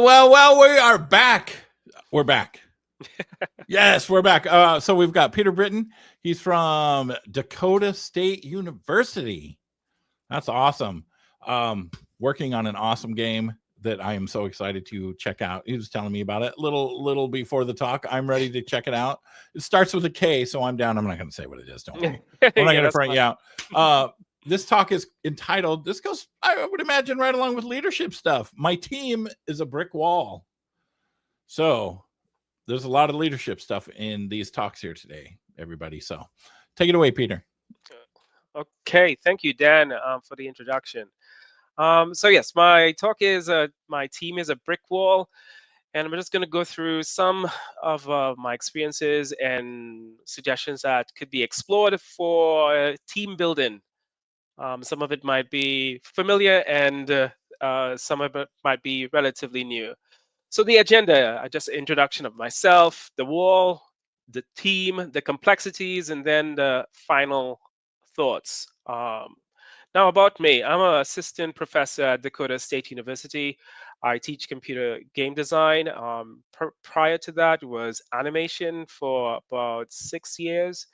Well, we are back. We're back. Yes, we're back. So we've got Peter Britton. He's from Dakota State University. That's awesome. Um, Working on an awesome game that I am so excited to check out. He was telling me about it little before the talk. I'm ready to check it out. It starts with a K, so I'm down. I'm not going to say what it is. Don't worry. I'm not Yeah, going to that's front fine. you out. This talk is entitled. This goes, I would imagine, right along with leadership stuff. My team is a brick wall. So there's a lot of leadership stuff in these talks here today, everybody. So take it away, Peter. Okay, thank you, Dan, for the introduction. So yes, my talk is my team is a brick wall, and I'm just going to go through some of my experiences and suggestions that could be explored for team building. Some of it might be familiar, and some of it might be relatively new. So the agenda, just introduction of myself, the wall, the team, the complexities, and then the final thoughts. Now about me, I'm an assistant professor at Dakota State University. I teach computer game design. Prior to that was animation for about 6 years.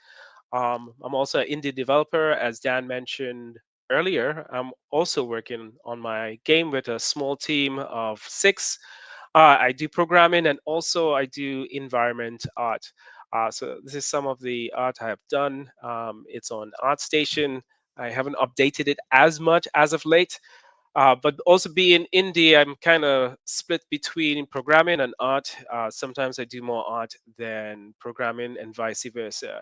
I'm also an indie developer, as Dan mentioned earlier. I'm also working on my game with a small team of six. I do programming, and also I do environment art. So this is some of the art I have done. It's on ArtStation. I haven't updated it as much as of late, but also being indie, I'm kind of split between programming and art. Sometimes I do more art than programming, and vice versa.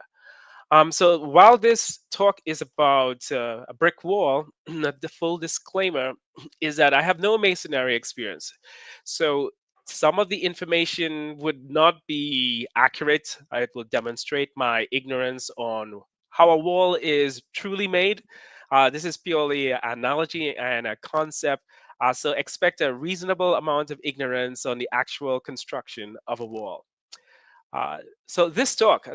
So while this talk is about a brick wall, the full disclaimer is that I have no masonry experience. So some of the information would not be accurate. It will demonstrate my ignorance on how a wall is truly made. This is purely an analogy and a concept. So expect a reasonable amount of ignorance on the actual construction of a wall. Uh, so this talk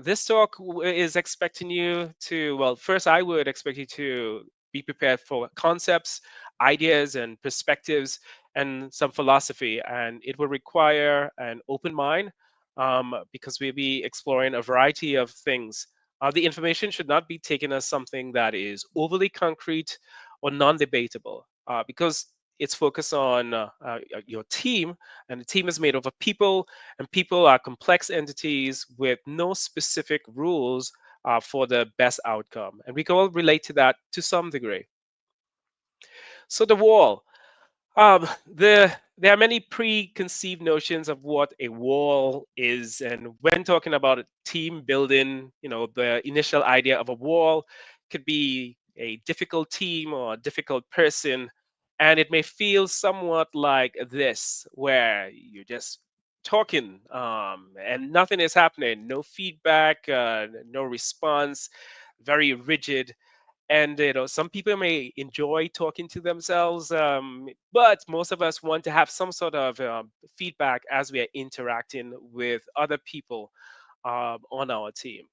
is expecting you to, well, first I would expect you to be prepared for concepts, ideas, and perspectives, and some philosophy. And it will require an open mind because we'll be exploring a variety of things. The information should not be taken as something that is overly concrete or non-debatable, because it's focused on your team, and the team is made up of people, and people are complex entities with no specific rules for the best outcome. And we can all relate to that to some degree. So the wall. There are many preconceived notions of what a wall is, and when talking about a team building, the initial idea of a wall could be a difficult team or a difficult person, and it may feel somewhat like this, where you're just talking and nothing is happening, no feedback, no response, very rigid. And some people may enjoy talking to themselves, but most of us want to have some sort of feedback as we are interacting with other people on our team.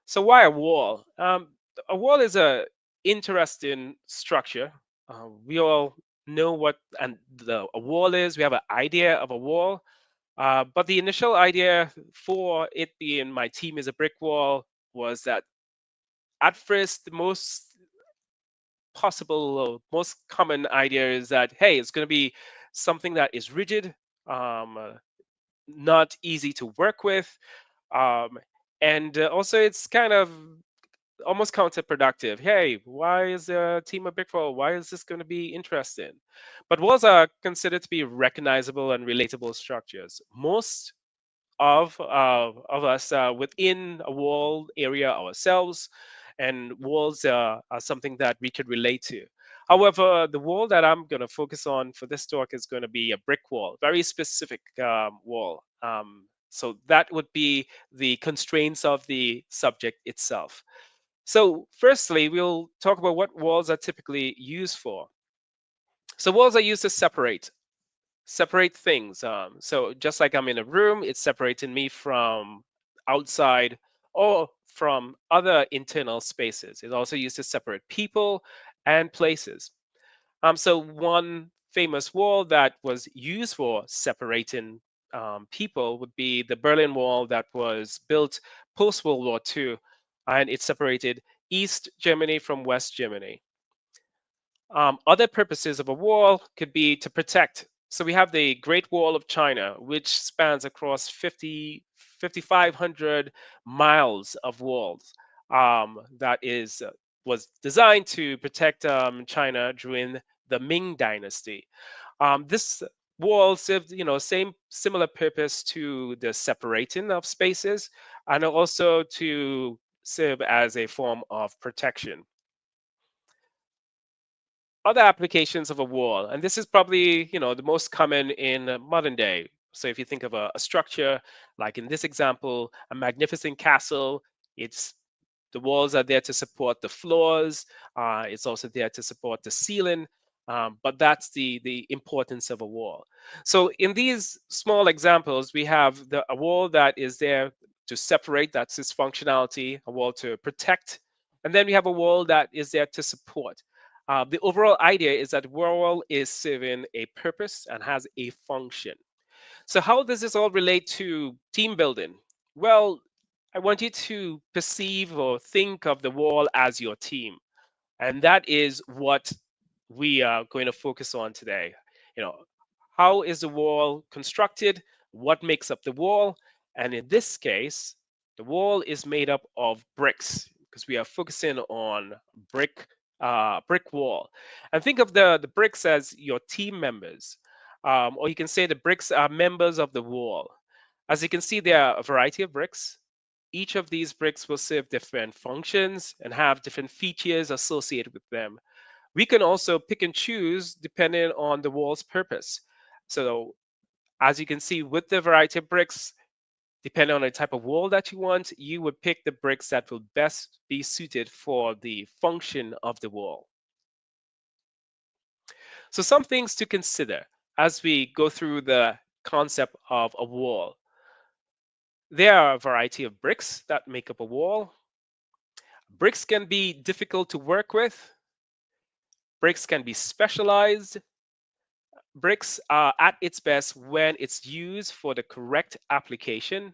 So why a wall? A wall is a interesting structure. We all know what a wall is. We have an idea of a wall, but the initial idea for it being my team is a brick wall was that at first the most common idea is that, hey, it's going to be something that is rigid, not easy to work with, um, and also it's kind of almost counterproductive. Hey, why is a team of big four? Why is this going to be interesting? But walls are considered to be recognizable and relatable structures. Most of us within a wall area ourselves, and walls are something that we could relate to. However, the wall that I'm going to focus on for this talk is going to be a brick wall, very specific wall. So that would be the constraints of the subject itself. So firstly, we'll talk about what walls are typically used for. So walls are used to separate things. So just like I'm in a room, it's separating me from outside or from other internal spaces. It's also used to separate people and places. So one famous wall that was used for separating people would be the Berlin Wall that was built post World War II, and it separated East Germany from West Germany. Other purposes of a wall could be to protect. So we have the Great Wall of China, which spans across 5,500 miles of walls. That is was designed to protect China during the Ming Dynasty. This wall served, same similar purpose to the separating of spaces, and also to serve as a form of protection. Other applications of a wall, and this is probably the most common in modern day. So if you think of a structure, like in this example, a magnificent castle, it's the walls are there to support the floors. It's also there to support the ceiling. But that's the importance of a wall. So in these small examples, we have a wall that is there to separate. That's its functionality. A wall to protect, and then we have a wall that is there to support. The overall idea is that wall is serving a purpose and has a function. So, how does this all relate to team building? Well, I want you to perceive or think of the wall as your team. And that is what we are going to focus on today. You know, how is the wall constructed? What makes up the wall? And in this case, the wall is made up of bricks because we are focusing on brick brick wall. And think of the bricks as your team members. Or you can say the bricks are members of the wall. As you can see, there are a variety of bricks. Each of these bricks will serve different functions and have different features associated with them. We can also pick and choose depending on the wall's purpose. So as you can see with the variety of bricks, depending on the type of wall that you want, you would pick the bricks that will best be suited for the function of the wall. So some things to consider as we go through the concept of a wall. There are a variety of bricks that make up a wall. Bricks can be difficult to work with. Bricks can be specialized. Bricks are at its best when it's used for the correct application.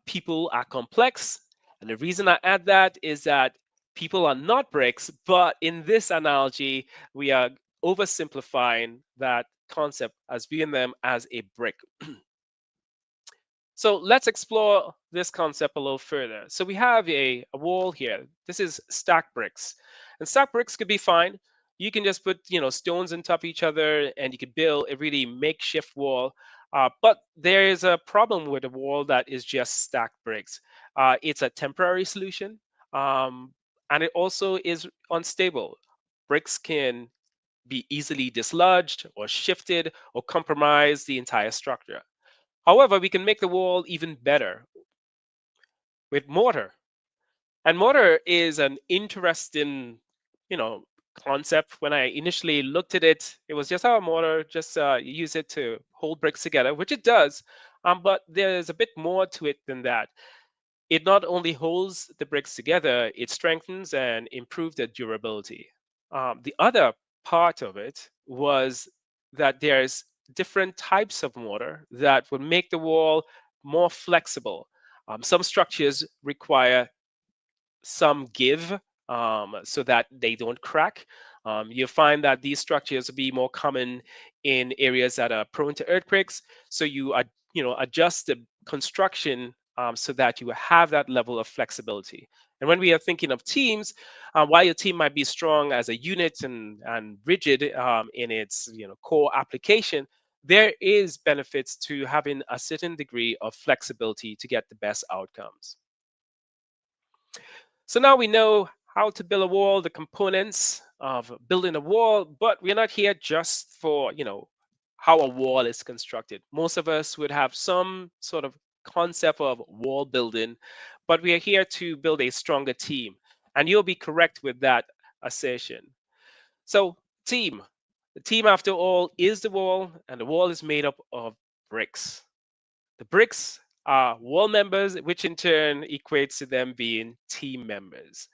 People are complex. And the reason I add that is that people are not bricks, but in this analogy, we are oversimplifying that concept as viewing them as a brick. So let's explore this concept a little further. So we have a wall here. This is stacked bricks. And stacked bricks could be fine. You can just put, stones on top of each other and you could build a really makeshift wall. But there is a problem with a wall that is just stacked bricks. It's a temporary solution, and it also is unstable. Bricks can be easily dislodged or shifted or compromise the entire structure. However, we can make the wall even better with mortar. And mortar is an interesting, you know, concept. When I initially looked at it, it was just, mortar, just use it to hold bricks together, which it does. But there's a bit more to it than that. It not only holds the bricks together, it strengthens and improves their durability. The other part of it was that there's different types of mortar that would make the wall more flexible. Some structures require some give so that they don't crack. You'll find that these structures will be more common in areas that are prone to earthquakes. So adjust the construction so that you have that level of flexibility. And when we are thinking of teams, while your team might be strong as a unit and rigid in its core application, there is benefits to having a certain degree of flexibility to get the best outcomes. So now we know how to build a wall, the components of building a wall, but we're not here just for, how a wall is constructed. Most of us would have some sort of concept of wall building, but we are here to build a stronger team. And you'll be correct with that assertion. So, team. The team, after all, is the wall, and the wall is made up of bricks. The bricks are wall members, which in turn equates to them being team members.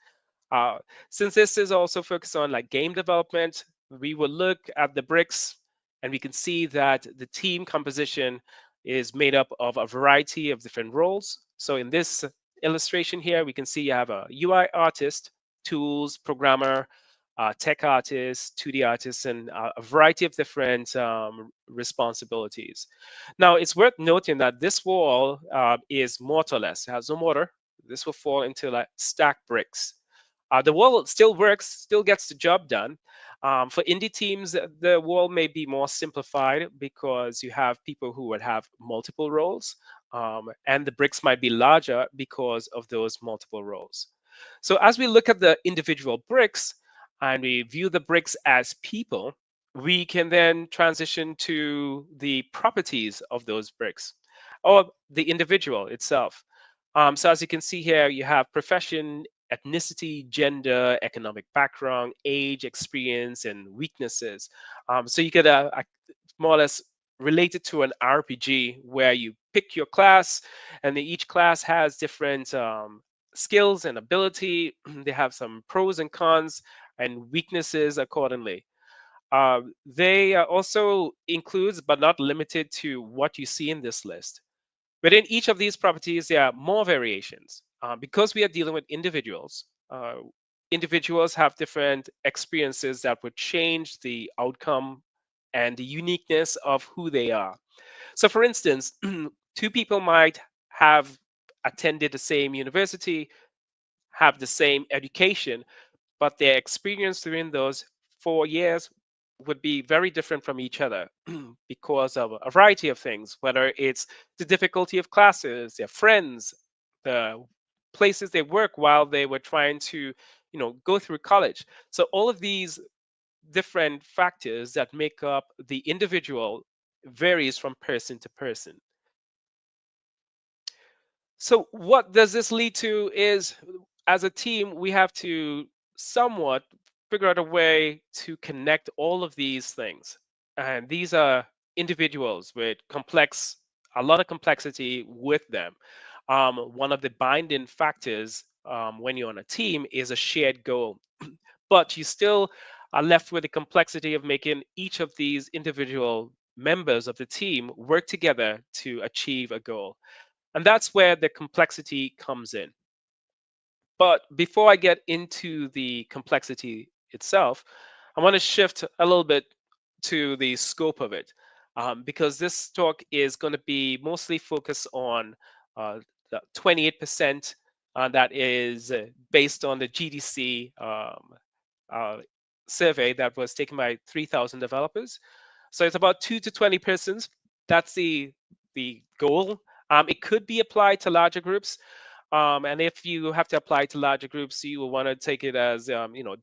Uh, since this is also focused on like game development, we will look at the bricks And we can see that the team composition is made up of a variety of different roles. So in this illustration here, we can see you have a UI artist, tools, programmer, tech artist, 2D artist, and a variety of different responsibilities. Now, it's worth noting that this wall is mortarless, it has no mortar. This will fall into like stacked bricks. The wall still works, still gets the job done. For indie teams, the wall may be more simplified because you have people who would have multiple roles, and the bricks might be larger because of those multiple roles. So as we look at the individual bricks and we view the bricks as people, we can then transition to the properties of those bricks or the individual itself. So as you can see here, you have profession, ethnicity, gender, economic background, age, experience, and weaknesses. So you could more or less relate it to an RPG where you pick your class, and each class has different skills and ability. They have some pros and cons and weaknesses accordingly. They also includes, but not limited to, what you see in this list. Within each of these properties, there are more variations. Because we are dealing with individuals, individuals have different experiences that would change the outcome and the uniqueness of who they are. So, for instance, two people might have attended the same university, have the same education, but their experience during those 4 years would be very different from each other because of a variety of things, whether it's the difficulty of classes, their friends, the places they work while they were trying to, go through college. So all of these different factors that make up the individual varies from person to person. So what does this lead to is, as a team, we have to somewhat figure out a way to connect all of these things. And these are individuals with a lot of complexity with them. One of the binding factors when you're on a team is a shared goal, but you still are left with the complexity of making each of these individual members of the team work together to achieve a goal. And that's where the complexity comes in. But before I get into the complexity itself, I want to shift a little bit to the scope of it, because this talk is going to be mostly focused on the 28% that is based on the GDC uh, survey that was taken by 3,000 developers. So it's about 2 to 20 persons. That's the goal. It could be applied to larger groups, and if you have to apply to larger groups, you will want to take it as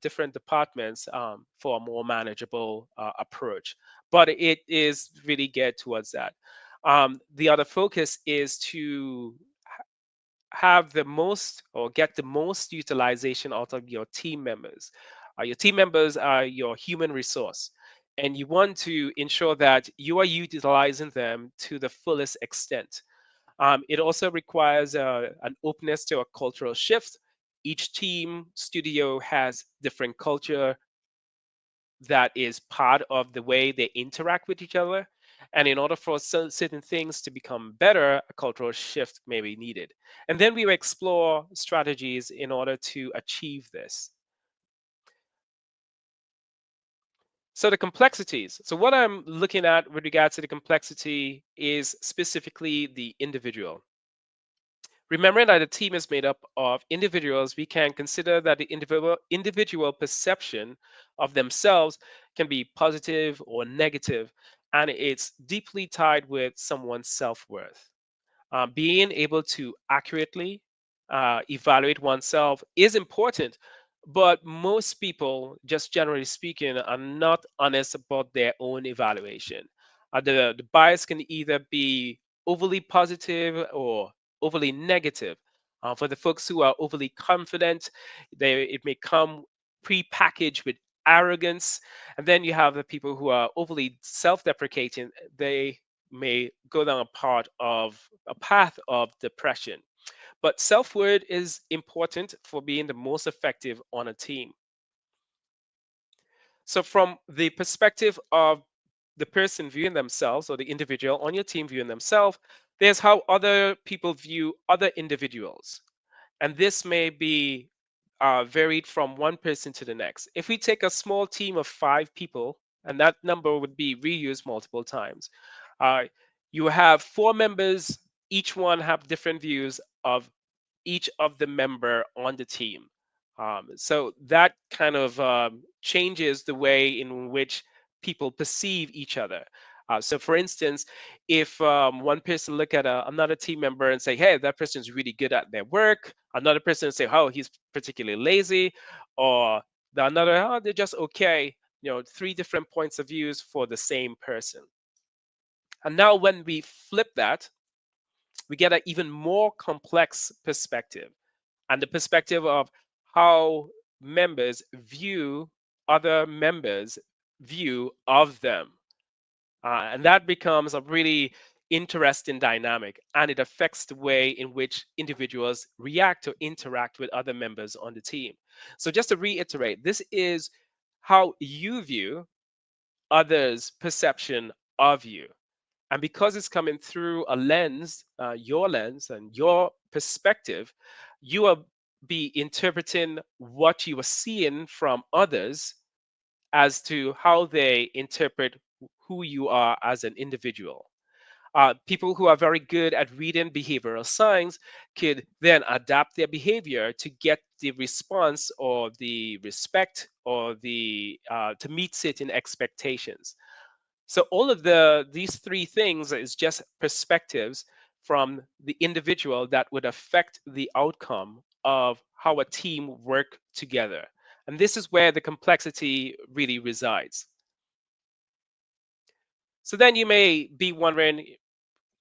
different departments for a more manageable approach. But it is really geared towards that. The other focus is to have the most or get the most utilization out of your team members. Your team members are your human resource, and you want to ensure that you are utilizing them to the fullest extent. It also requires an openness to a cultural shift. Each team studio has different culture that is part of the way they interact with each other. And in order for certain things to become better, a cultural shift may be needed. And then we will explore strategies in order to achieve this. So the complexities. So what I'm looking at with regards to the complexity is specifically the individual. Remembering that a team is made up of individuals, we can consider that the individual perception of themselves can be positive or negative, and it's deeply tied with someone's self worth. Being able to accurately evaluate oneself is important, but most people, just generally speaking, are not honest about their own evaluation. The bias can either be overly positive or overly negative. For the folks who are overly confident, it may come pre-packaged with arrogance, and then you have the people who are overly self-deprecating. They may go down a path of depression. But self-worth is important for being the most effective on a team. So from the perspective of the person viewing themselves, or the individual on your team viewing themselves. There's how other people view other individuals. And this may be varied from one person to the next. If we take a small team of 5 people, and that number would be reused multiple times, uh, you have 4 members, each one have different views of each of the member on the team. So that kind of changes the way in which people perceive each other. So, for instance, if one person look at another team member and say, "Hey, that person's really good at their work," another person say, "Oh, he's particularly lazy," or another, "Oh, they're just okay." 3 different points of views for the same person. And now, when we flip that, we get an even more complex perspective, and the perspective of how members view other members' view of them. And that becomes a really interesting dynamic, and it affects the way in which individuals react or interact with other members on the team. So, just to reiterate, this is how you view others' perception of you. And because it's coming through a lens, your lens and your perspective, you will be interpreting what you are seeing from others as to how they interpret who you are as an individual. People who are very good at reading behavioral signs could then adapt their behavior to get the response or the respect or the to meet certain expectations. So all of these 3 things is just perspectives from the individual that would affect the outcome of how a team work together. And this is where the complexity really resides. So then you may be wondering,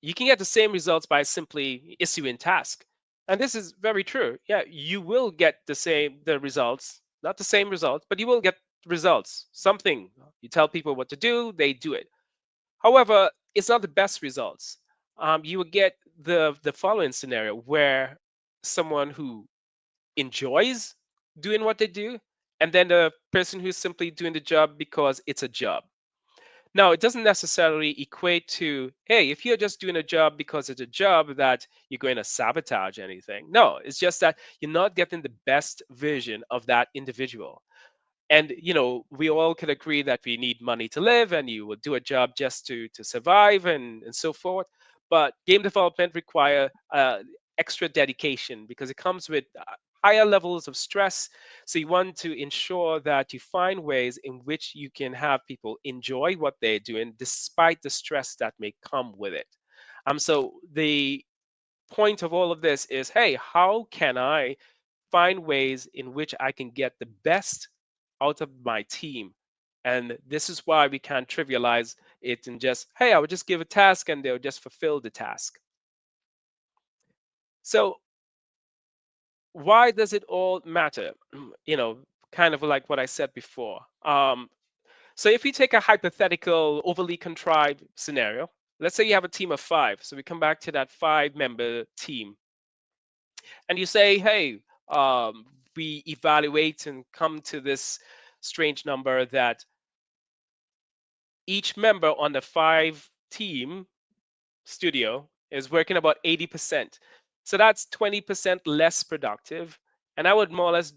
you can get the same results by simply issuing task. And this is very true. Yeah, you will get the results, not the same results, but you will get results. Something. You tell people what to do, they do it. However, it's not the best results. You will get the following scenario where someone who enjoys doing what they do, and then the person who's simply doing the job because it's a job. Now, it doesn't necessarily equate to, hey, if you're just doing a job because it's a job, that you're going to sabotage anything. No, it's just that you're not getting the best version of that individual. And we all can agree that we need money to live, and you will do a job just to survive, and so forth. But game development require extra dedication because it comes with higher levels of stress. So you want to ensure that you find ways in which you can have people enjoy what they're doing despite the stress that may come with it. So the point of all of this is, hey, how can I find ways in which I can get the best out of my team? And this is why we can't trivialize it and just, hey, I would just give a task and they'll just fulfill the task. So, why does it all matter? Kind of like what I said before. So, if we take a hypothetical, overly contrived scenario, let's say you have a team of 5. So, we come back to that 5-member team, and you say, hey, we evaluate and come to this strange number that each member on the 5 team studio is working about 80%. So that's 20% less productive. And I would more or less,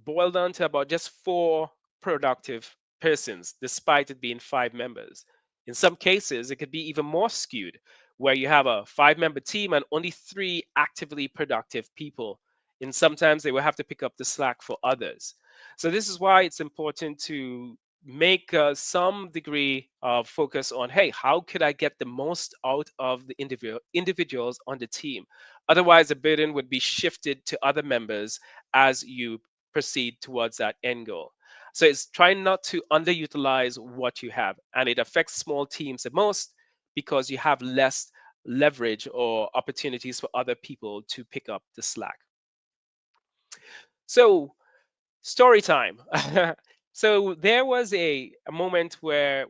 boil down to about just 4 productive persons, despite it being 5 members. In some cases, it could be even more skewed, where you have a 5-member team and only 3 actively productive people. And sometimes they will have to pick up the slack for others. So this is why it's important to make some degree of focus on, hey, how could I get the most out of the individuals on the team? Otherwise, the burden would be shifted to other members as you proceed towards that end goal. So it's trying not to underutilize what you have, and it affects small teams the most because you have less leverage or opportunities for other people to pick up the slack. So, story time. So there was a moment where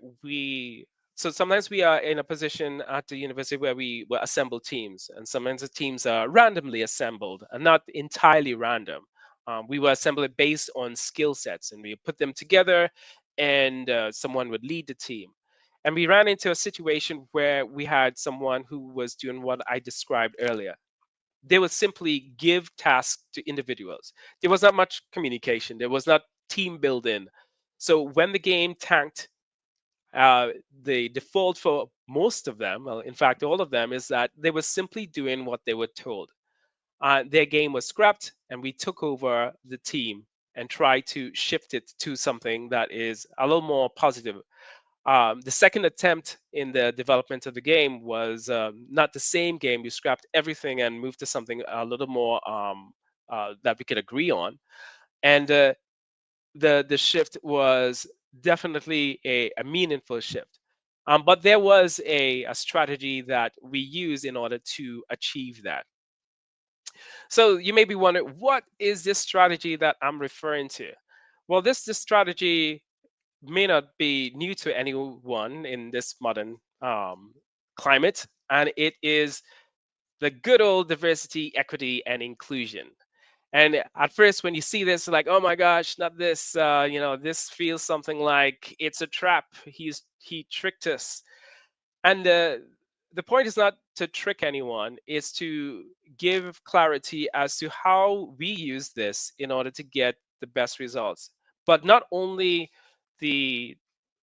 so sometimes we are in a position at the university where we will assemble teams, and sometimes the teams are randomly assembled and not entirely random. We will assemble it based on skill sets, and we put them together, and someone would lead the team. And we ran into a situation where we had someone who was doing what I described earlier. They would simply give tasks to individuals. There was not much communication, there was not team building. So when the game tanked, uh, the default for most of them, well, in fact, all of them, is that they were simply doing what they were told. Their game was scrapped, and we took over the team and tried to shift it to something that is a little more positive. The second attempt in the development of the game was not the same game. We scrapped everything and moved to something a little more that we could agree on. And the shift was definitely a meaningful shift. But there was a strategy that we used in order to achieve that. So you may be wondering, what is this strategy that I'm referring to? Well, this strategy may not be new to anyone in this modern climate, and it is the good old diversity, equity, and inclusion. And at first, when you see this, like, oh my gosh, not this, this feels something like it's a trap. He tricked us. And the point is not to trick anyone, is to give clarity as to how we use this in order to get the best results. But not only the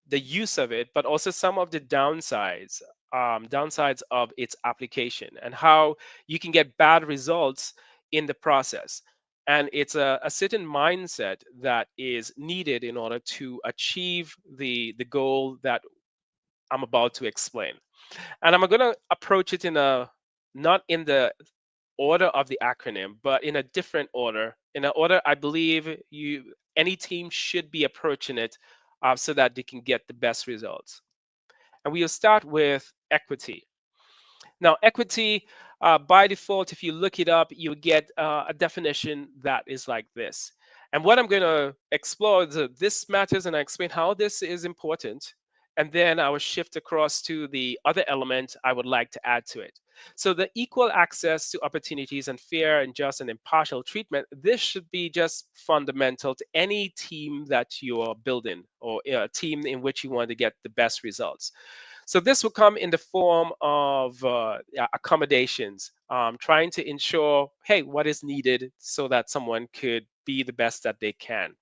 the use of it, but also some of the downsides of its application, and how you can get bad results in the process. And it's a certain mindset that is needed in order to achieve the goal that I'm about to explain. And I'm going to approach it in a not in the order of the acronym, but in a different order. In an order I believe you any team should be approaching it so that they can get the best results. And we'll start with equity. Now, equity, by default, if you look it up, you get a definition that is like this. And what I'm going to explore is this matters, and I explain how this is important. And then I will shift across to the other element I would like to add to it. So, the equal access to opportunities and fair and just and impartial treatment, this should be just fundamental to any team that you are building, or a team in which you want to get the best results. So this will come in the form of accommodations, trying to ensure, hey, what is needed so that someone could be the best that they can.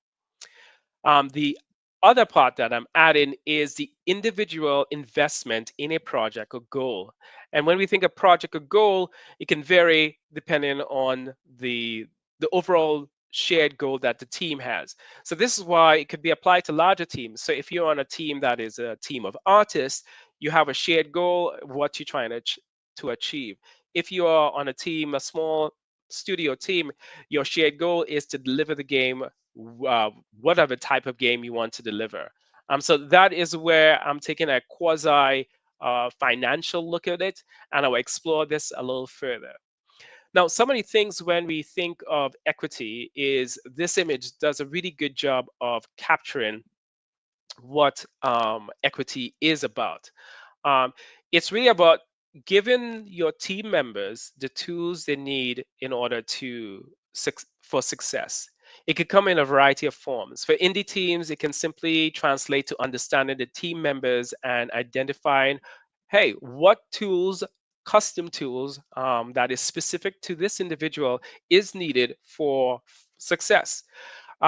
The other part that I'm adding is the individual investment in a project or goal. And when we think of project or goal, it can vary depending on the overall shared goal that the team has. So this is why it could be applied to larger teams. So if you're on a team that is a team of artists, you have a shared goal, what you're trying to achieve. If you are on a team, a small studio team, your shared goal is to deliver the game, uh, whatever type of game you want to deliver. So that is where I'm taking a quasi financial look at it, and I'll explore this a little further. Now, so many things when we think of equity is this image does a really good job of capturing what equity is about. Um, it's really about giving your team members the tools they need in order to for success. It could come in a variety of forms. For indie teams, it can simply translate to understanding the team members and identifying, hey, what tools, custom tools that is specific to this individual is needed for success.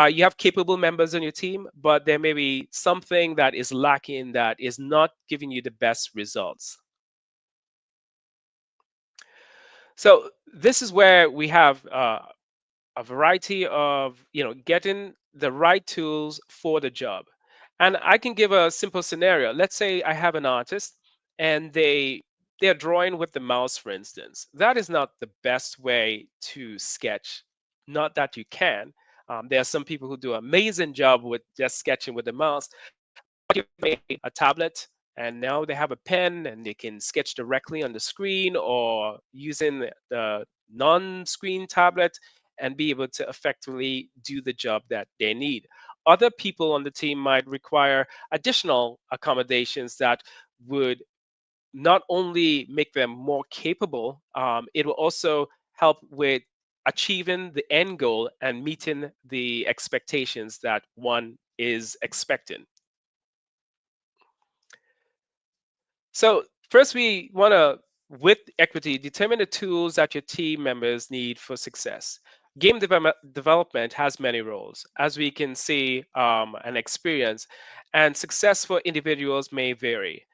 You have capable members on your team, but there may be something that is lacking that is not giving you the best results. So this is where we have a variety of, getting the right tools for the job. And I can give a simple scenario. Let's say I have an artist and they're drawing with the mouse, for instance. That is not the best way to sketch. Not that you can. There are some people who do an amazing job with just sketching with the mouse, give them a tablet, and now they have a pen and they can sketch directly on the screen or using the non-screen tablet and be able to effectively do the job that they need. Other people on the team might require additional accommodations that would not only make them more capable, it will also help with achieving the end goal and meeting the expectations that one is expecting. So first, we want to, with equity, determine the tools that your team members need for success. Development has many roles, as we can see and experience, and success for individuals may vary.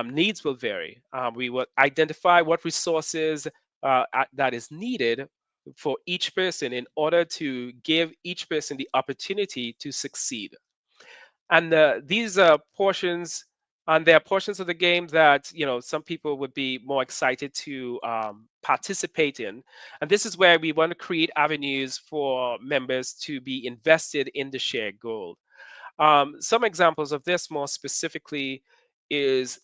Needs will vary. We will identify what resources that is needed for each person in order to give each person the opportunity to succeed. And these portions, and there are portions of the game that some people would be more excited to participate in, and this is where we want to create avenues for members to be invested in the shared goal. Some examples of this more specifically is,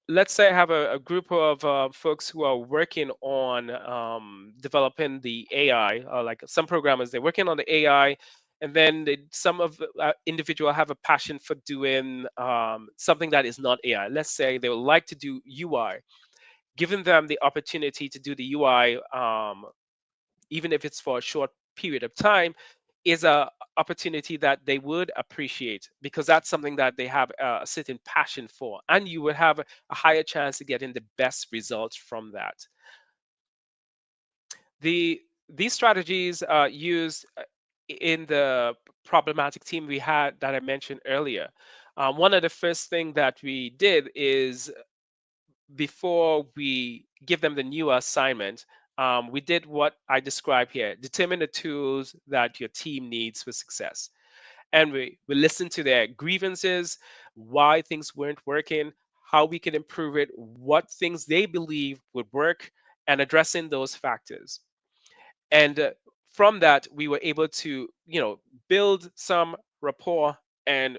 let's say I have a group of folks who are working on developing the AI, like some programmers, they're working on the AI, and then some of the individual have a passion for doing something that is not AI. Let's say they would like to do UI. Giving them the opportunity to do the UI, even if it's for a short period of time, is a opportunity that they would appreciate, because that's something that they have a certain passion for, and you would have a higher chance of getting the best results from that. These strategies are used in the problematic team we had that I mentioned earlier. One of the first thing that we did is, before we give them the new assignment, we did what I described here: determine the tools that your team needs for success. And we listened to their grievances, why things weren't working, how we could improve it, what things they believe would work, and addressing those factors. And from that, we were able to, build some rapport and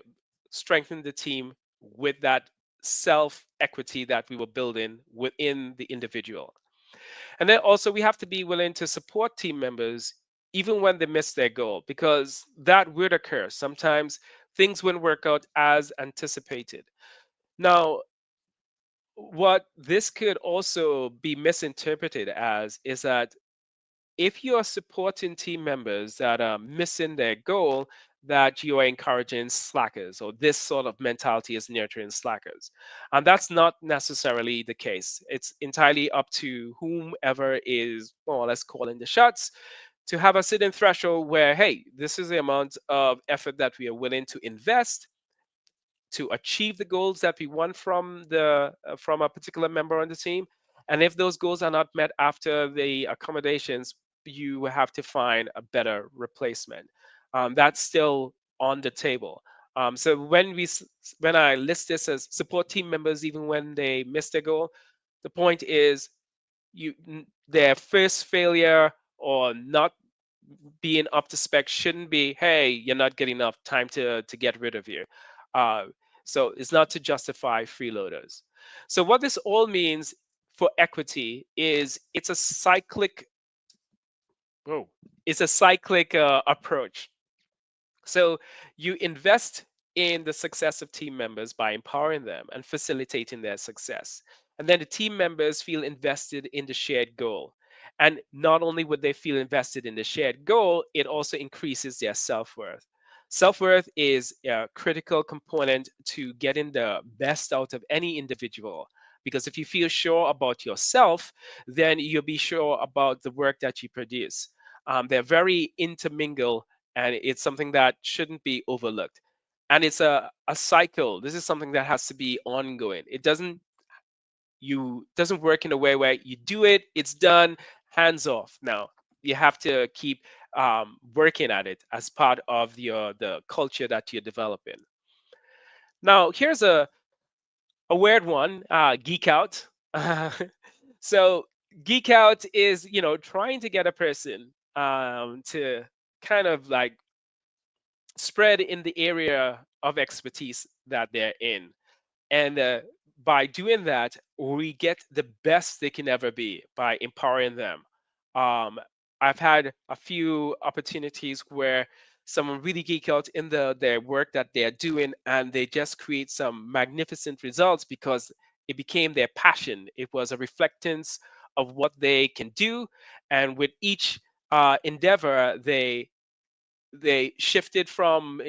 strengthen the team with that self equity that we were building within the individual. And then also, we have to be willing to support team members even when they miss their goal, because that would occur. Sometimes things wouldn't work out as anticipated. Now, what this could also be misinterpreted as is that if you are supporting team members that are missing their goal, that you are encouraging slackers, or this sort of mentality is nurturing slackers. And that's not necessarily the case. It's entirely up to whomever is more or less calling the shots to have a certain threshold where, hey, this is the amount of effort that we are willing to invest to achieve the goals that we want from a particular member on the team. And if those goals are not met after the accommodations, you will have to find a better replacement. That's still on the table. So when I list this as support team members even when they miss their goal, the point is, their first failure or not being up to spec shouldn't be, hey, you're not getting enough time to get rid of you. Uh, so it's not to justify freeloaders. So what this all means for equity is oh, it's a cyclic approach. So you invest in the success of team members by empowering them and facilitating their success. And then the team members feel invested in the shared goal. And not only would they feel invested in the shared goal, it also increases their self worth. Self worth is a critical component to getting the best out of any individual. Because if you feel sure about yourself, then you'll be sure about the work that you produce. They're very intermingled, and it's something that shouldn't be overlooked. And it's a cycle. This is something that has to be ongoing. It doesn't work in a way where you do it, it's done, hands off. Now you have to keep working at it as part of the culture that you're developing. Now here's a weird one, geek out. So geek out is, trying to get a person to kind of like spread in the area of expertise that they're in. And by doing that, we get the best they can ever be by empowering them. Um, I've had a few opportunities where someone really geek out in their work that they're doing, and they just create some magnificent results because it became their passion. It was a reflectance of what they can do, and with each endeavor, they shifted from,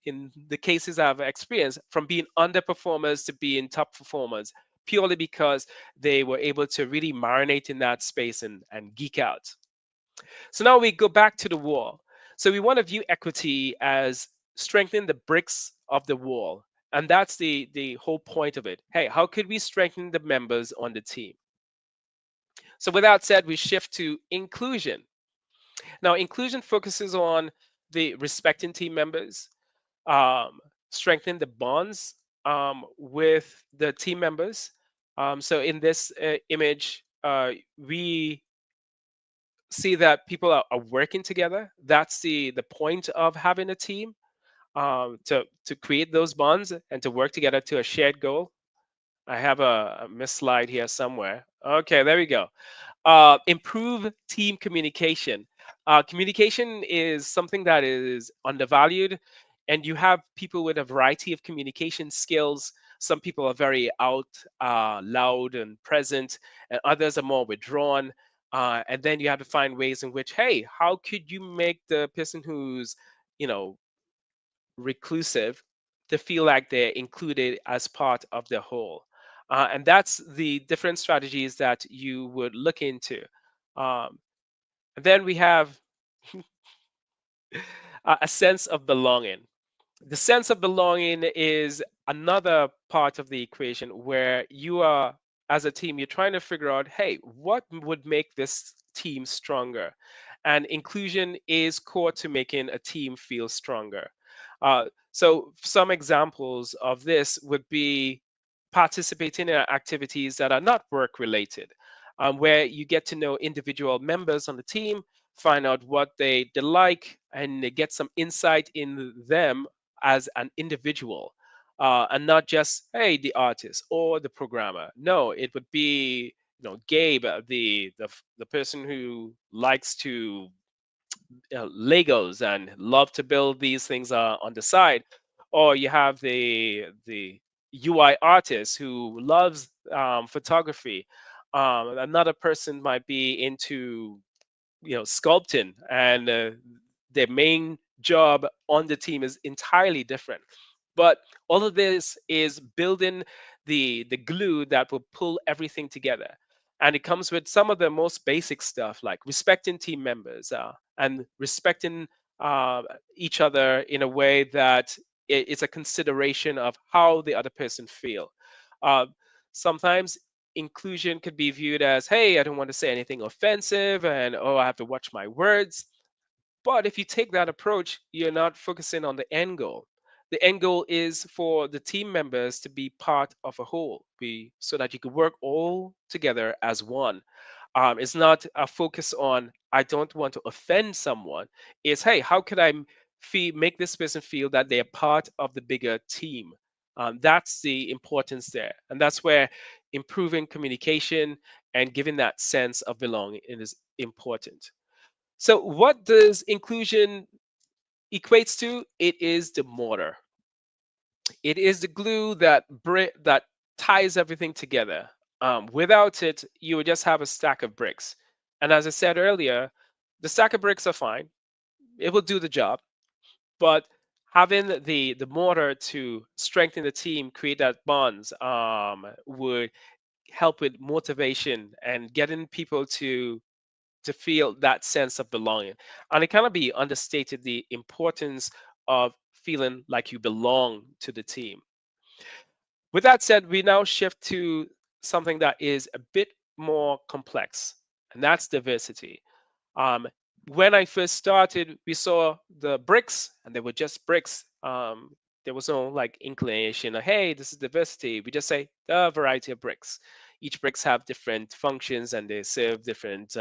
in the cases I've experienced, from being underperformers to being top performers purely because they were able to really marinate in that space and geek out. So now we go back to the wall. So we want to view equity as strengthening the bricks of the wall. And that's the whole point of it. Hey, how could we strengthen the members on the team? So with that said, we shift to inclusion. Now, inclusion focuses on the respecting team members, um, strengthen the bonds with the team members. So in this image, we see that people are working together. That's the point of having a team, to create those bonds and to work together to a shared goal. I have a missed slide here somewhere. Okay, there we go. Improve team communication. Communication is something that is undervalued, and you have people with a variety of communication skills. Some people are very out, loud, and present, and others are more withdrawn. And then you have to find ways in which, hey, how could you make the person who's, you know, reclusive to feel like they're included as part of the whole? And that's the different strategies that you would look into. Um, and then we have a sense of belonging. The sense of belonging is another part of the equation where you are, as a team, you're trying to figure out, hey, what would make this team stronger? And inclusion is core to making a team feel stronger. So some examples of this would be participating in activities that are not work related, where you get to know individual members on the team, find out what they like, and get some insight in them as an individual, and not just, hey, the artist or the programmer. No, it would be, Gabe, the person who likes to, Legos and love to build these things on the side, or you have the UI artist who loves photography. Another person might be into, sculpting, and their main job on the team is entirely different. But all of this is building the glue that will pull everything together. And it comes with some of the most basic stuff, like respecting team members, and respecting uh, each other in a way that it's a consideration of how the other person feel. Uh, Sometimes inclusion could be viewed as, hey, I don't want to say anything offensive, and oh, I have to watch my words. But if you take that approach, you're not focusing on the end goal. The end goal is for the team members to be part of a whole, so that you can work all together as one. It's not a focus on, I don't want to offend someone. It's, hey, how could I make this person feel that they're part of the bigger team? That's the importance there. And that's where improving communication and giving that sense of belonging is important. So, what does inclusion equates to? It is the mortar. It is the glue that ties everything together. Without it, you would just have a stack of bricks. And as I said earlier, the stack of bricks are fine. It will do the job. But having the mortar to strengthen the team, create that bonds, would help with motivation and getting people to feel that sense of belonging. And it cannot be understated the importance of feeling like you belong to the team. With that said, we now shift to something that is a bit more complex, and that's diversity. Um, when I first started, we saw the bricks, and they were just bricks. There was no like inclination, hey, this is diversity. We just say the variety of bricks. Each bricks have different functions, and they serve different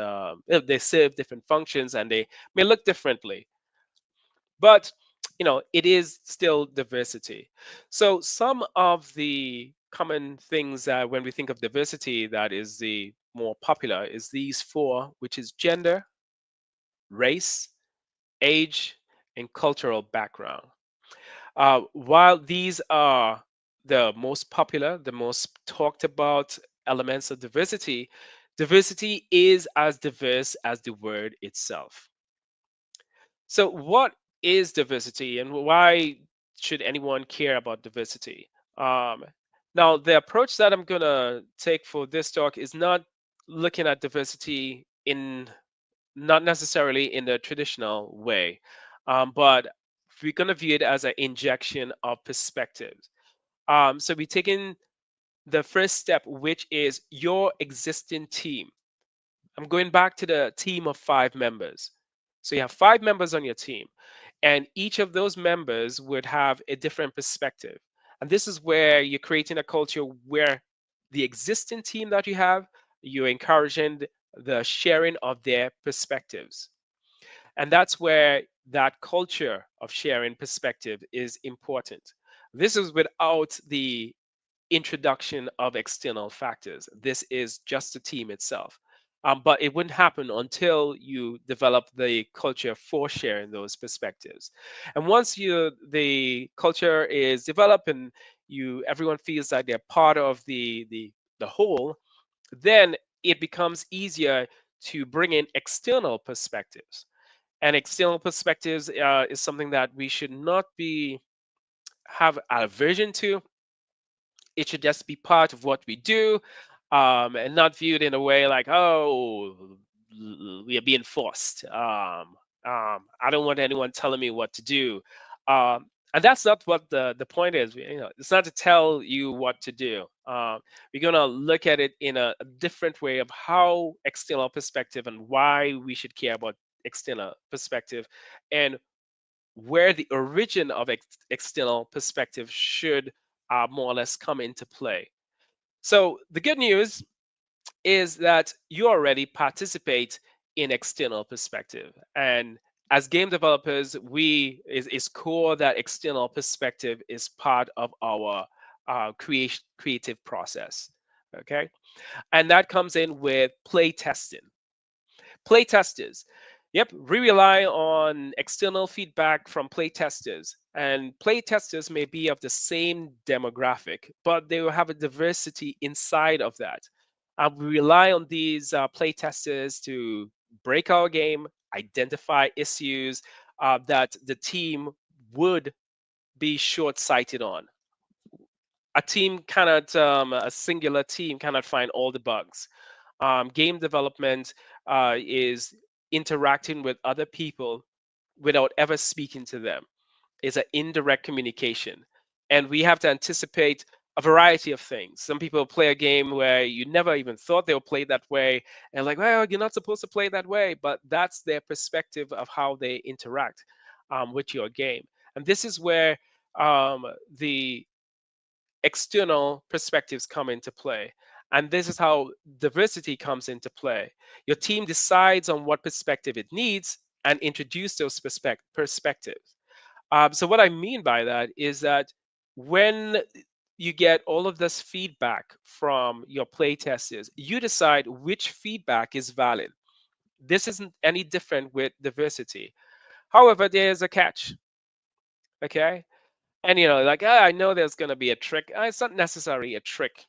functions, and they may look differently. But it is still diversity. So some of the common things that when we think of diversity that is the more popular is these four, which is gender, race, age, and cultural background. While these are the most popular, the most talked about elements of diversity, diversity is as diverse as the word itself. So, what is diversity, and why should anyone care about diversity? Um, Now, the approach that I'm going to take for this talk is not looking at diversity in not necessarily in the traditional way, but we're going to view it as an injection of perspectives. So we're taking the first step, which is your existing team. I'm going back to the team of 5 members. So you have 5 members on your team, and each of those members would have a different perspective. And this is where you're creating a culture where the existing team that you have, you're encouraging the sharing of their perspectives. And that's where that culture of sharing perspective is important. This is without the introduction of external factors. This is just the team itself. But it wouldn't happen until you develop the culture for sharing those perspectives. And once the culture is developed and everyone feels that they're part of the whole, then it becomes easier to bring in external perspectives. And external perspectives is something that we should not be have aversion to. It should just be part of what we do, and not viewed in a way like, oh, we are being forced. I don't want anyone telling me what to do. And that's not what the point is. It's not to tell you what to do. We're going to look at it in a different way of how external perspective and why we should care about external perspective, and where the origin of external perspective should more or less come into play. So the good news is that you already participate in external perspective, and as game developers, is core that external perspective is part of our creative process. Okay, and that comes in with play testing. Play testers. Yep, we rely on external feedback from play testers, and play testers may be of the same demographic, but they will have a diversity inside of that. We rely on these play testers to break our game, identify issues that the team would be short sighted on. A singular team cannot find all the bugs. Game development is interacting with other people without ever speaking to them. It's an indirect communication. And we have to anticipate a variety of things. Some people play a game where you never even thought they'll play that way, and like, well, you're not supposed to play that way, but that's their perspective of how they interact with your game. And this is where the external perspectives come into play. And this is how diversity comes into play. Your team decides on what perspective it needs and introduce those perspectives. So what I mean by that is that when you get all of this feedback from your play testers, you decide which feedback is valid. This isn't any different with diversity. However, there's a catch. Okay, and like, I know there's going to be a trick. It's not necessarily a trick.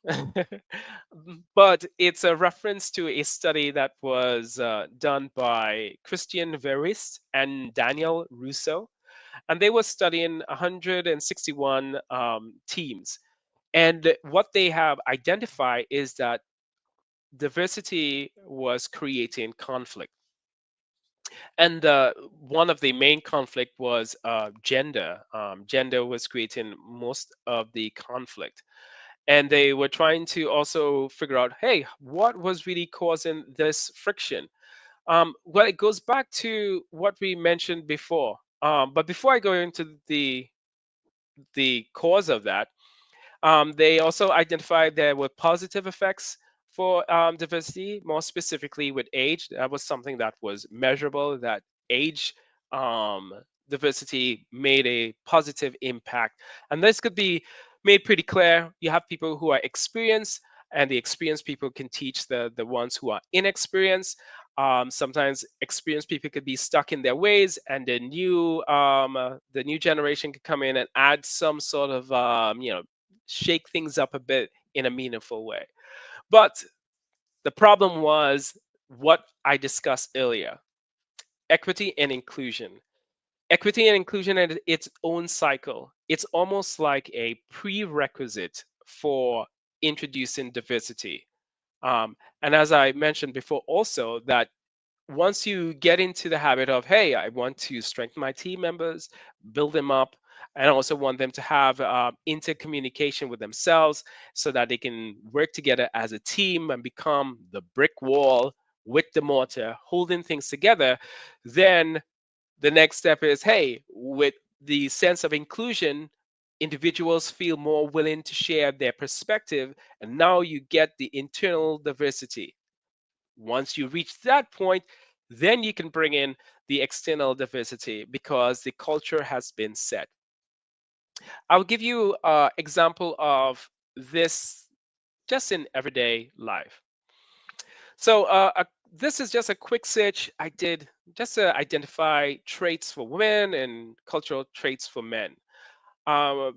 But it's a reference to a study that was done by Christian Verist and Daniel Russo, and they were studying 161 teams. And what they have identified is that diversity was creating conflict. And one of the main conflict was gender. Gender was creating most of the conflict, and they were trying to also figure out, hey, what was really causing this friction? Well, it goes back to what we mentioned before. But before I go into the cause of that, they also identified there were positive effects for diversity, more specifically with age. That was something that was measurable, that age um, diversity made a positive impact. And this could be made pretty clear. You have people who are experienced, and the experienced people can teach the ones who are inexperienced. Sometimes experienced people could be stuck in their ways, and the new generation could come in and add some sort of shake things up a bit in a meaningful way. But the problem was what I discussed earlier: equity and inclusion. Equity and inclusion in its own cycle. It's almost like a prerequisite for introducing diversity. And as I mentioned before, also that once you get into the habit of, hey, I want to strengthen my team members, build them up, and I also want them to have intercommunication with themselves so that they can work together as a team and become the brick wall with the mortar, holding things together, then the next step is, hey, with the sense of inclusion, individuals feel more willing to share their perspective, and now you get the internal diversity. Once you reach that point, then you can bring in the external diversity because the culture has been set. I'll give you an example of this just in everyday life. So this is just a quick search I did just to identify traits for women and cultural traits for men. Um,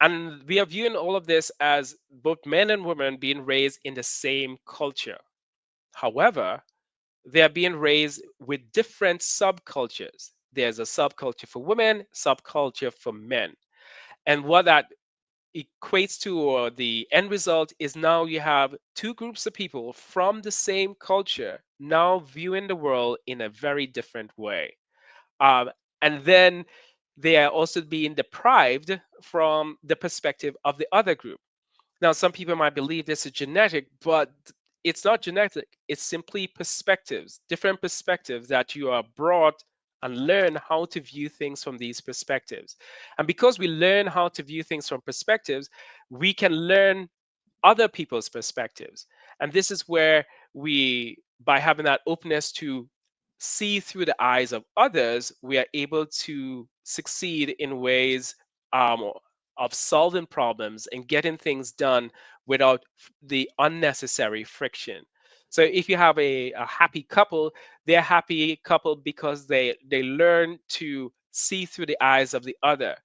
and we are viewing all of this as both men and women being raised in the same culture. However, they are being raised with different subcultures. There's a subculture for women, subculture for men. And what that equates to, or the end result is, now you have two groups of people from the same culture now viewing the world in a very different way. Um, and then they are also being deprived from the perspective of the other group. Now, some people might believe this is genetic, but it's not genetic. It's simply perspectives, different perspectives that you are brought and learn how to view things from these perspectives. And because we learn how to view things from perspectives, we can learn other people's perspectives. And this is where we, by having that openness to see through the eyes of others, we are able to succeed in ways um, of solving problems and getting things done without the unnecessary friction. So if you have a happy couple, they're happy couple because they learn to see through the eyes of the other.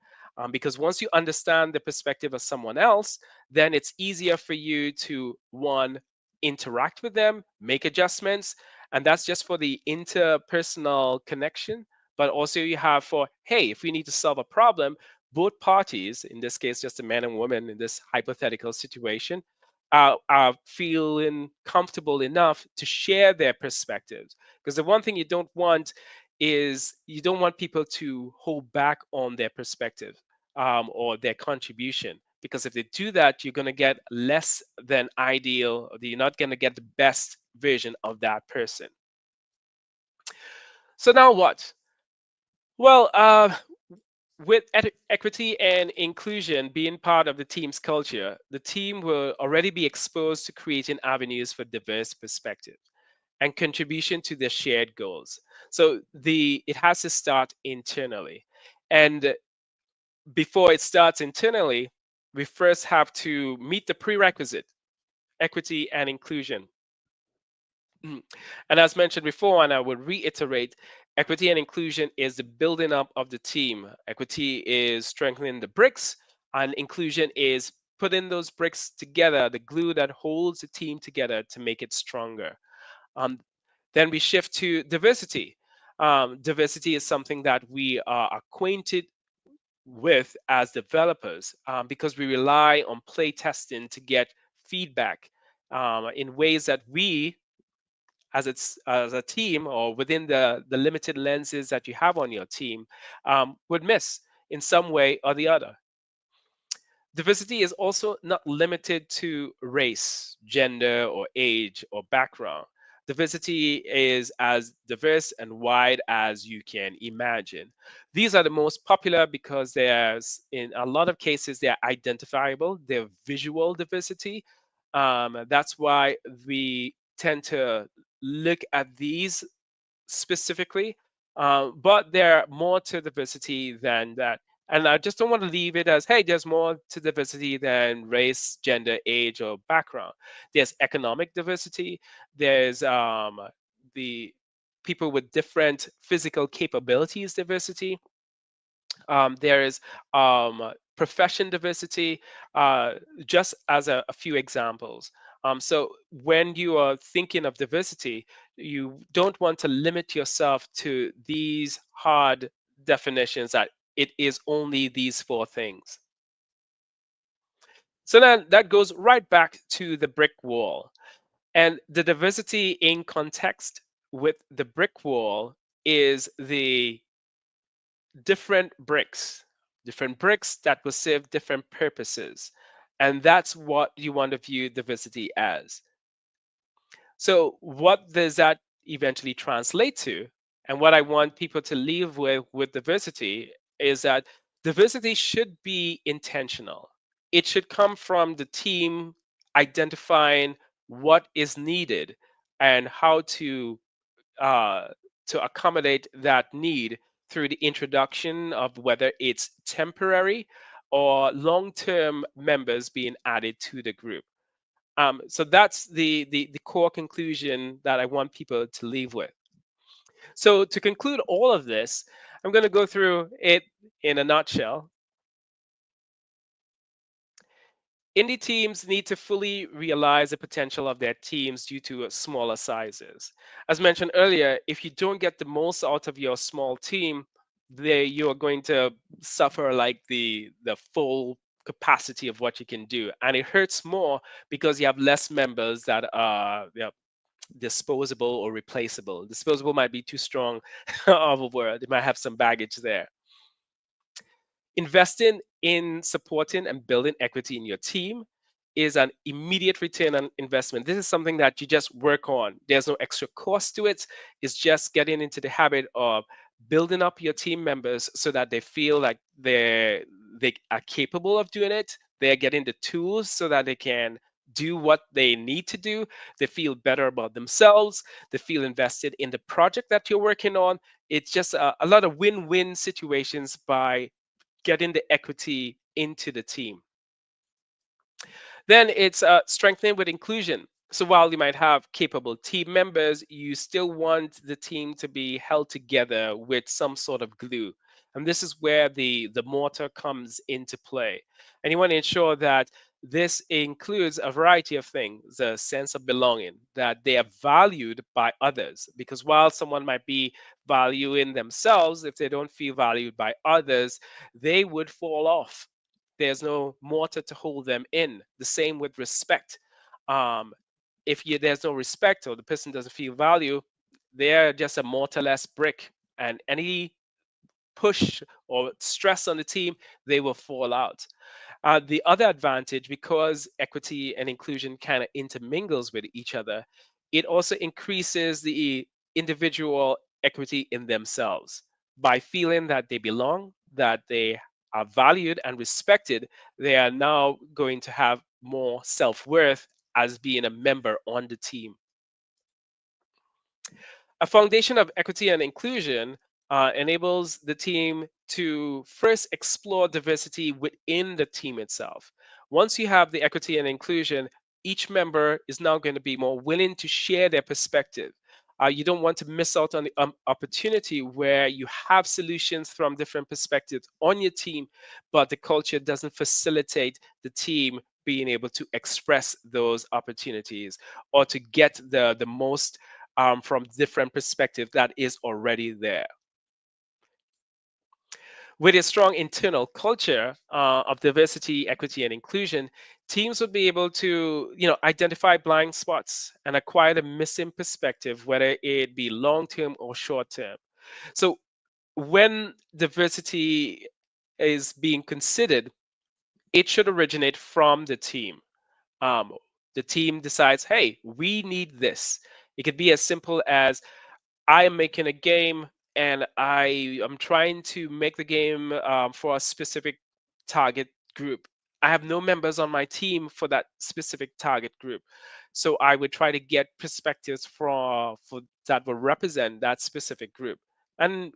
Because once you understand the perspective of someone else, then it's easier for you to, one, interact with them, make adjustments, and that's just for the interpersonal connection. But also you have for, hey, if we need to solve a problem, both parties, in this case just a man and woman in this hypothetical situation, are feeling comfortable enough to share their perspectives. Because the one thing you don't want is, you don't want people to hold back on their perspective or their contribution. Because if they do that, you're going to get less than ideal, or you're not going to get the best version of that person. So now what? Well, with equity and inclusion being part of the team's culture, the team will already be exposed to creating avenues for diverse perspective and contribution to their shared goals. So it has to start internally. And before it starts internally, we first have to meet the prerequisite, equity and inclusion. Mm. And as mentioned before, and I would reiterate, equity and inclusion is the building up of the team. Equity is strengthening the bricks, and inclusion is putting those bricks together, the glue that holds the team together to make it stronger. Um, then we shift to diversity. Diversity is something that we are acquainted with as developers because we rely on play testing to get feedback in ways that we, as a team, or within the limited lenses that you have on your team, would miss in some way or the other. Diversity is also not limited to race, gender, or age or background. Diversity is as diverse and wide as you can imagine. These are the most popular because there's, in a lot of cases, they're identifiable, they're visual diversity. That's why we tend to look at these specifically, but there are more to diversity than that. And I just don't want to leave it as, hey, there's more to diversity than race, gender, age, or background. There's economic diversity. There's the people with different physical capabilities diversity. There is profession diversity, uh, just as a few examples. So when you are thinking of diversity, you don't want to limit yourself to these hard definitions that it is only these four things. So then that goes right back to the brick wall. And the diversity in context with the brick wall is the different bricks, different bricks that will serve different purposes. And that's what you want to view diversity as. So, what does that eventually translate to? And what I want people to leave with diversity is that diversity should be intentional. It should come from the team identifying what is needed and how uh, to accommodate that need through the introduction of whether it's temporary or long-term members being added to the group. So that's the core conclusion that I want people to leave with. So to conclude all of this, I'm going to go through it in a nutshell. Indie teams need to fully realize the potential of their teams due to smaller sizes. As mentioned earlier, if you don't get the most out of your small team, you are going to suffer like the full capacity of what you can do, and it hurts more because you have less members that are disposable or replaceable. Disposable might be too strong of a word; it might have some baggage there. Investing in supporting and building equity in your team is an immediate return on investment. This is something that you just work on. There's no extra cost to it. It's just getting into the habit of building up your team members so that they feel like they are capable of doing it. They're getting the tools so that they can do what they need to do. They feel better about themselves. They feel invested in the project that you're working on. It's just a lot of win-win situations by getting the equity into the team. Then it's strengthening with inclusion. So while you might have capable team members, you still want the team to be held together with some sort of glue. And this is where the mortar comes into play. And you want to ensure that this includes a variety of things, a sense of belonging, that they are valued by others. Because while someone might be valuing themselves, if they don't feel valued by others, they would fall off. There's no mortar to hold them in. The same with respect. Um, if there's no respect or the person doesn't feel value, they're just a mortarless brick. And any push or stress on the team, they will fall out. The other advantage, because equity and inclusion kind of intermingles with each other, it also increases the individual equity in themselves. By feeling that they belong, that they are valued and respected, they are now going to have more self worth as being a member on the team. A foundation of equity and inclusion enables the team to first explore diversity within the team itself. Once you have the equity and inclusion, each member is now going to be more willing to share their perspective. You don't want to miss out on the opportunity where you have solutions from different perspectives on your team, but the culture doesn't facilitate the team being able to express those opportunities or to get the most from different perspective that is already there. With a strong internal culture of diversity, equity, and inclusion, teams would be able to, identify blind spots and acquire the missing perspective, whether it be long term or short term. So when diversity is being considered, it should originate from the team. Um, the team decides, hey, we need this. It could be as simple as I am making a game and I am trying to make the game for a specific target group. I have no members on my team for that specific target group. So I would try to get perspectives for that will represent that specific group. And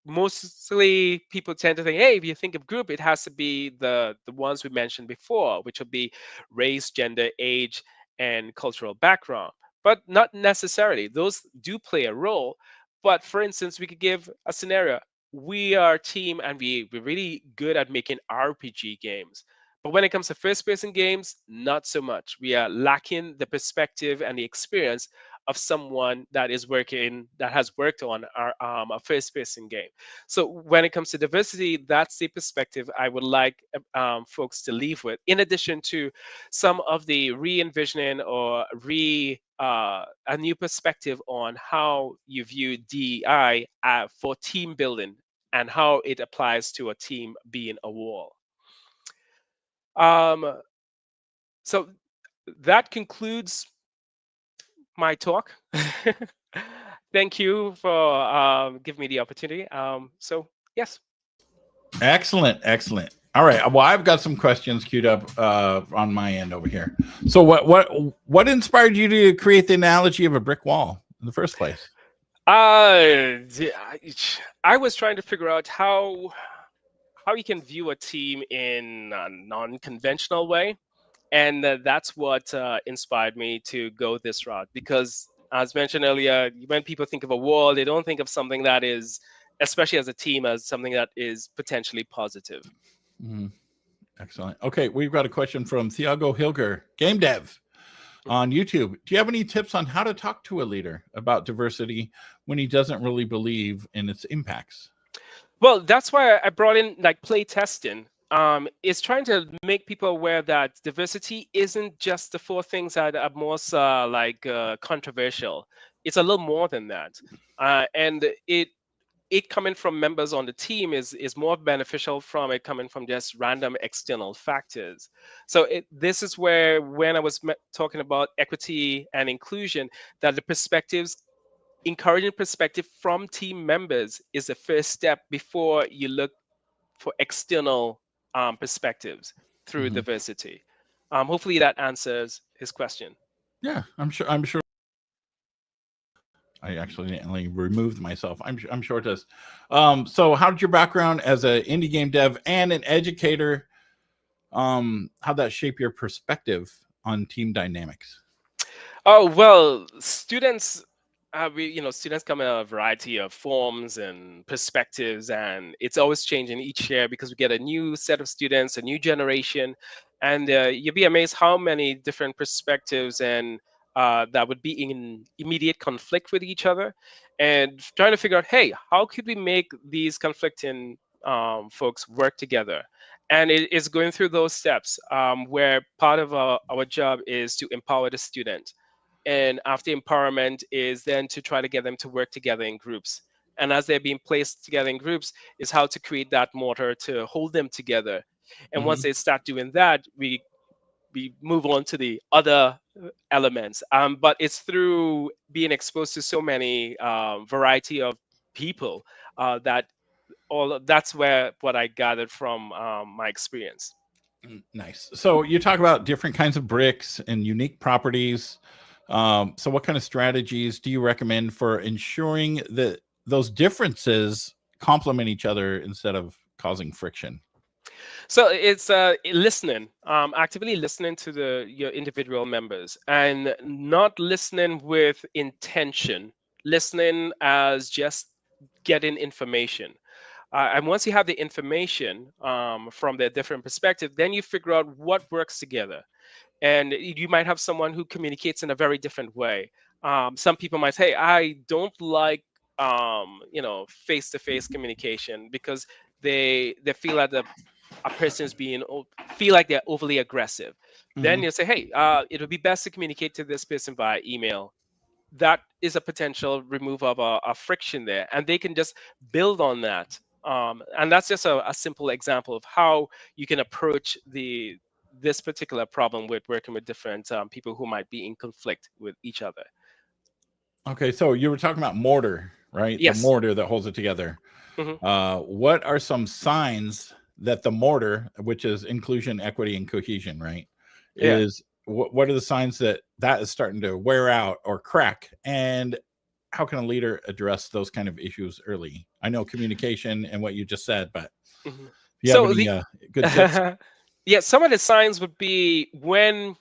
mostly people tend to think, hey, if you think of group, it has to be the ones we mentioned before, which will be race, gender, age, and cultural background. But not necessarily. Those do play a role. But for instance, we could give a scenario. We are a team and we're really good at making RPG games. But when it comes to first person games, not so much. We are lacking the perspective and the experience of someone that is working that has worked on a first person game. So when it comes to diversity, that's the perspective I would like folks to leave with, in addition to some of the re-envisioning or a new perspective on how you view DEI for team building and how it applies to a team being a wall. Um, so that concludes my talk. Thank you for giving me the opportunity. So yes. Excellent, excellent. All right. Well, I've got some questions queued up on my end over here. So, what inspired you to create the analogy of a brick wall in the first place? I was trying to figure out how you can view a team in a non-conventional way, and that's what inspired me to go this route. Because, as mentioned earlier, when people think of a wall, they don't think of something that is, especially as a team, as something that is potentially positive. Mhm. Excellent. Okay, we've got a question from Thiago Hilger, game dev Mhm. on YouTube. Do you have any tips on how to talk to a leader about diversity when he doesn't really believe in its impacts? Well, that's why I brought in like play testing. Is trying to make people aware that diversity isn't just the four things that are most controversial. It's a little more than that, and it coming from members on the team is more beneficial from it coming from just random external factors. So this is where when I was talking about equity and inclusion, that the perspectives encouraging perspective from team members is the first step before you look for external perspectives through Hmm. diversity. Hopefully that answers his question. Yeah, I'm sure. I'm sure. I accidentally removed myself. I'm sure it does. So, how did your background as an indie game dev and an educator, how that shape your perspective on team dynamics? Oh well, students. Students come in a variety of forms and perspectives, and it's always changing each year because we get a new set of students, a new generation, and you'd be amazed how many different perspectives and that would be in immediate conflict with each other, and trying to figure out, hey, how could we make these conflicting folks work together? And it is going through those steps where part of our job is to empower the student, and after empowerment is then to try to get them to work together in groups, and as they're being placed together in groups is how to create that mortar to hold them together. And once Hmm. they start doing that, we move on to the other elements, but it's through being exposed to so many variety of people that that's where what I gathered from my experience. Nice. So, you talk about different kinds of bricks and unique properties. So, what kind of strategies do you recommend for ensuring that those differences complement each other instead of causing friction? So it's listening, actively listening to your individual members, and not listening with intention, listening as just getting information. And once you have the information from their different perspective, then you figure out what works together. And you might have someone who communicates in a very different way. Some people might say, I don't like face-to-face communication because they feel that a person is feel like they're overly aggressive. Then Hmm. you say, hey, it would be best to communicate to this person via email. That is a potential remove of a friction there, and they can just build on that. And that's just a simple example of how you can approach this particular problem with working with different people who might be in conflict with each other. Okay, so you were talking about mortar, right? The Yes. mortar that holds it together. Hmm. What are some signs that the mortar, which is inclusion, equity, and cohesion, right, Yeah. is what are the signs that that is starting to wear out or crack? And how can a leader address those kind of issues early? I know communication and what you just said, but Hmm. if you have So any the good tips? yeah, some of the signs would be when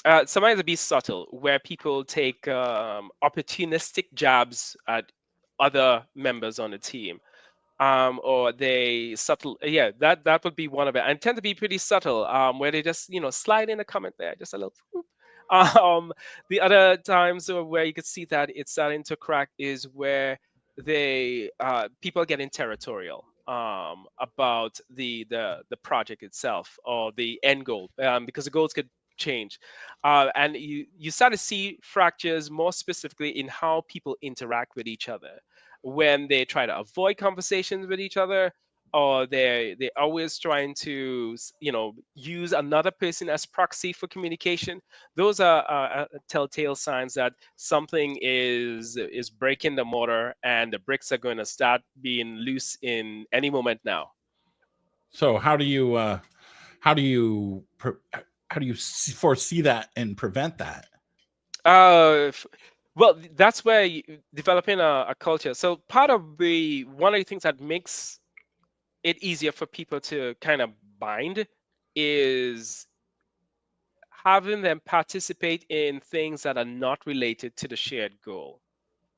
sometimes it'd be subtle, where people take opportunistic jabs at other members on the team, or they subtle. Yeah, that would be one of it, and tend to be pretty subtle, where they just slide in a comment there, just a little. Whoop. Um, the other times where you could see that it's starting to crack is where they people are getting territorial about the project itself or the end goal, because the goals could change, and you start to see fractures more specifically in how people interact with each other when they try to avoid conversations with each other, or they're always trying to use another person as proxy for communication. Those are telltale signs that something is breaking the mortar, and the bricks are going to start being loose in any moment now. So how do you foresee that and prevent that? Uh, well, that's where developing a culture. So part of the one of the things that makes it easier for people to kind of bind is having them participate in things that are not related to the shared goal.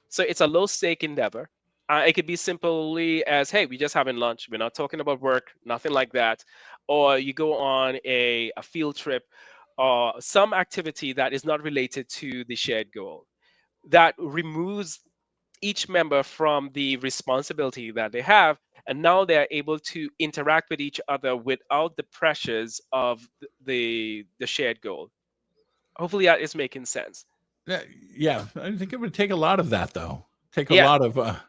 So it's a low stake endeavor. It could be simply as, hey, we're just having lunch. We're not talking about work, nothing like that. Or you go on a field trip or some activity that is not related to the shared goal. That removes each member from the responsibility that they have. And now they're able to interact with each other without the pressures of the shared goal. Hopefully that is making sense. Yeah, I think it would take a lot of that, though. Take a Yeah. lot of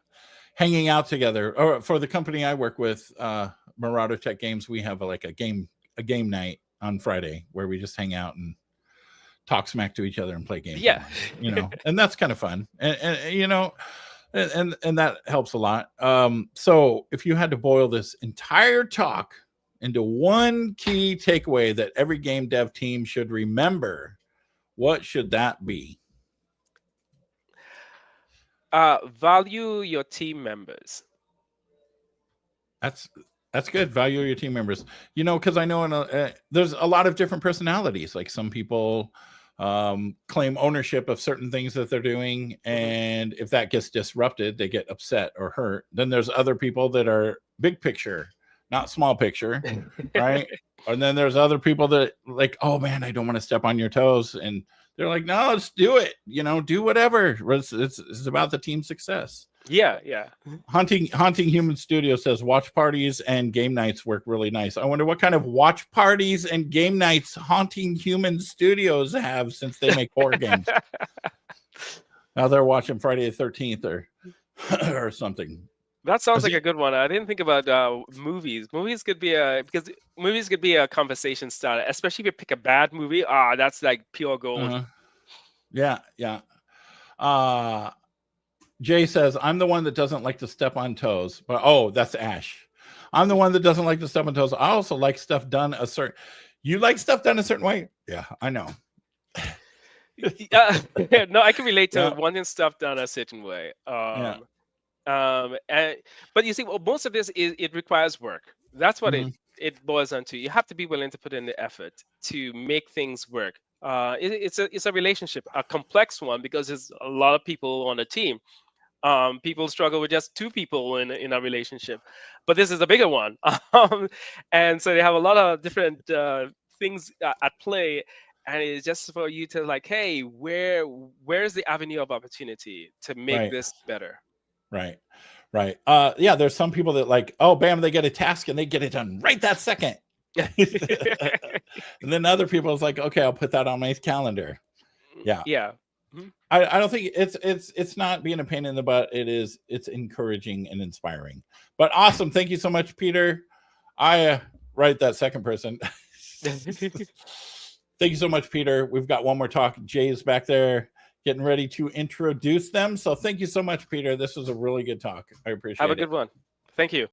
hanging out together. Or for the company I work with, Marauder Tech Games, we have like a game night on Friday where we just hang out and talk smack to each other and play games Yeah. online. And that's kind of fun. And and that helps a lot. So if you had to boil this entire talk into one key takeaway that every game dev team should remember, what should that be? Value your team members. That's that's good. Value your team members. Because I know there's a lot of different personalities. Like some people claim ownership of certain things that they're doing, Hmm. and if that gets disrupted, they get upset or hurt. Then there's other people that are big picture, not small picture, right? And then there's other people that like, oh man, I don't want to step on your toes, and they're like, no, let's do it. Do whatever. It's about the team success. Yeah, yeah. Haunting Human Studio says watch parties and game nights work really nice. I wonder what kind of watch parties and game nights Haunting Human Studios have, since they make horror games. Now they're watching Friday the 13th or or something. That sounds like a good one. I didn't think about movies. Because movies could be a conversation starter, especially if you pick a bad movie. That's like pure gold. Yeah, yeah. Jay says, I'm the one that doesn't like to step on toes. But that's Ash. I'm the one that doesn't like to step on toes. I also like stuff done a certain. You like stuff done a certain way? Yeah, I know. No, I can relate to Yeah. wanting stuff done a certain way. Yeah. But you see, well, most of this it requires work. That's what Mhm. it boils down to. You have to be willing to put in the effort to make things work. It's a relationship, a complex one, because there's a lot of people on a team. People struggle with just two people in a relationship, but this is a bigger one. And so they have a lot of different things at play, and it's just for you to like, hey, where's the avenue of opportunity to make Right. this better? Right. Right. Yeah, there's some people that like, bam, they get a task and they get it done right that second. And then other people is like, okay, I'll put that on my calendar. Yeah. Yeah. Mhm. I don't think it's not being a pain in the butt. It's encouraging and inspiring. But awesome. Thank you so much, Peter. I write that second person. Thank you so much, Peter. We've got one more talk. Jay is back there getting ready to introduce them. So thank you so much, Peter. This was a really good talk. I appreciate it. Have a good one. Thank you.